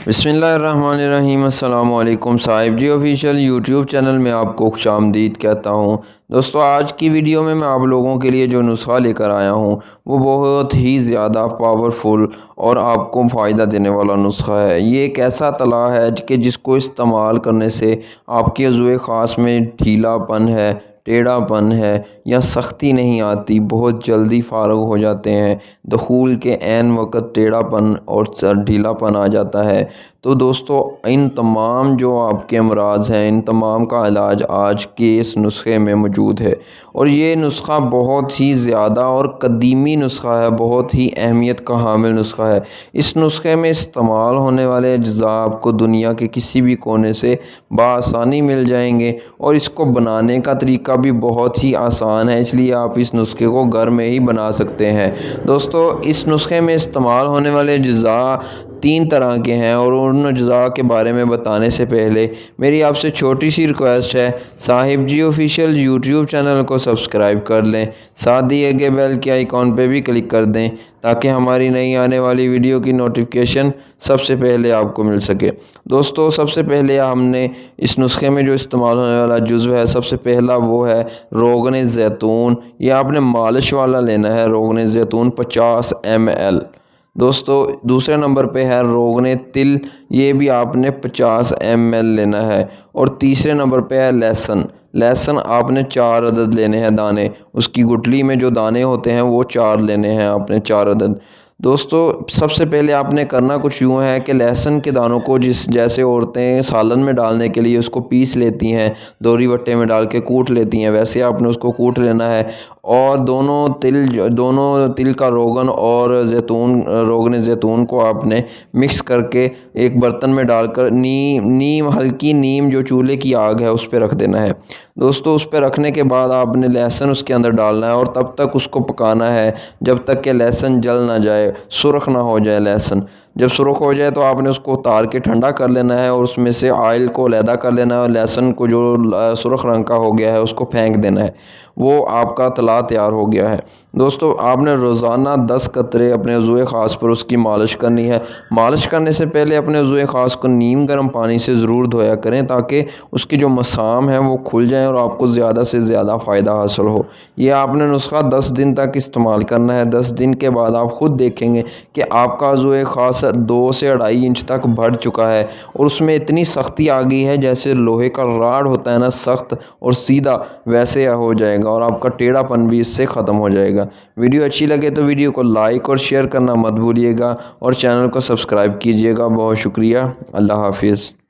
बिस्मिल्लाहिर्रहमानिर्रहीम। अस्सलाम वालेकुम साहिब जी ऑफिशियल यूट्यूब चैनल में आपको खुशामदीद कहता हूँ। दोस्तों, आज की वीडियो में मैं आप लोगों के लिए जो नुस्खा लेकर आया हूँ वो बहुत ही ज़्यादा पावरफुल और आपको फ़ायदा देने वाला नुस्खा है। ये एक ऐसा तला है कि जिसको इस्तेमाल करने से आपके उज़्व ख़ास में ढीलापन है, टेढ़ापन है या सख्ती नहीं आती, बहुत जल्दी फ़ारग हो जाते हैं। दखूल के ऐन वक़्त टेढ़ापन और ढीलापन आ जाता है। तो दोस्तों, इन तमाम जो आपके अमराज़ हैं, इन तमाम का इलाज आज के इस नुस्खे में मौजूद है। और ये नुस्खा बहुत ही ज़्यादा और कदीमी नुस्खा है, बहुत ही अहमियत का हामिल नुस्खा है। इस नुस्खे में इस्तेमाल होने वाले अज्ज़ा आपको दुनिया के किसी भी कोने से बआसानी मिल जाएंगे और इसको बनाने का तरीका भी बहुत ही आसान है, इसलिए आप इस नुस्खे को घर में ही बना सकते हैं। दोस्तों, इस नुस्खे में इस्तेमाल होने वाले अज्ज़ा 3 तरह के हैं और उन अज्ज़ा के बारे में बताने से पहले मेरी आपसे छोटी सी रिक्वेस्ट है, साहिब जी ऑफिशियल यूट्यूब चैनल को सब्सक्राइब कर लें, साथ दिए गए बेल के आइकॉन पे भी क्लिक कर दें ताकि हमारी नई आने वाली वीडियो की नोटिफिकेशन सबसे पहले आपको मिल सके। दोस्तों, सबसे पहले हमने इस नुस्खे में जो इस्तेमाल होने वाला जुज़्व है, सबसे पहला वो है रोगन ज़ैतून। ये आपने मालिश वाला लेना है, रोगन ज़ैतून 50 ml। दोस्तों, दूसरे नंबर पे है रोगन तिल, ये भी आपने 50 ml लेना है। और तीसरे नंबर पे है लहसुन। लहसुन आपने 4 अदद लेने हैं दाने, उसकी गुठली में जो दाने होते हैं वो 4 लेने हैं आपने, 4 अदद। दोस्तों, सबसे पहले आपने करना कुछ यूँ है कि लहसुन के दानों को जैसे औरतें सालन में डालने के लिए उसको पीस लेती हैं, दोरी वट्टे में डाल के कूट लेती हैं, वैसे आपने उसको कूट लेना है। और दोनों तिल का रोगन और रोगन ज़ैतून को आपने मिक्स करके एक बर्तन में डालकर हल्की नीम जो चूल्हे की आग है उस पर रख देना है। दोस्तों, उस पर रखने के बाद आपने लहसुन उसके अंदर डालना है और तब तक उसको पकाना है जब तक कि लहसुन जल ना जाए, सुर्ख ना हो जाए लहसुन। जब सुर्ख हो जाए तो आपने उसको उतार के ठंडा कर लेना है और उसमें से ऑयल को अलहदा कर लेना है और लहसुन को जो सुर्ख रंग का हो गया है उसको फेंक देना है। वो आपका तला तैयार हो गया है। दोस्तों, आपने रोज़ाना 10 कतरे अपने उज़्व ख़ास पर उसकी मालिश करनी है। मालिश करने से पहले अपने उज़्व ख़ास को नीम गर्म पानी से ज़रूर धोया करें ताकि उसकी जो मसाम है वो खुल जाए और आपको ज़्यादा से ज़्यादा फ़ायदा हासिल हो। ये आपने नुस्खा 10 दिन तक इस्तेमाल करना है। 10 दिन के बाद आप ख़ुद देखेंगे कि आपका उज़्व ख़ास 2 से 2.5 इंच तक बढ़ चुका है और उसमें इतनी सख्ती आ गई है जैसे लोहे का राड होता है ना, सख्त और सीधा, वैसे हो जाएगा और आपका टेढ़ापन भी इससे ख़त्म हो जाएगा। वीडियो अच्छी लगे तो वीडियो को लाइक और शेयर करना मत भूलिएगा और चैनल को सब्सक्राइब कीजिएगा। बहुत शुक्रिया। अल्लाह हाफिज़।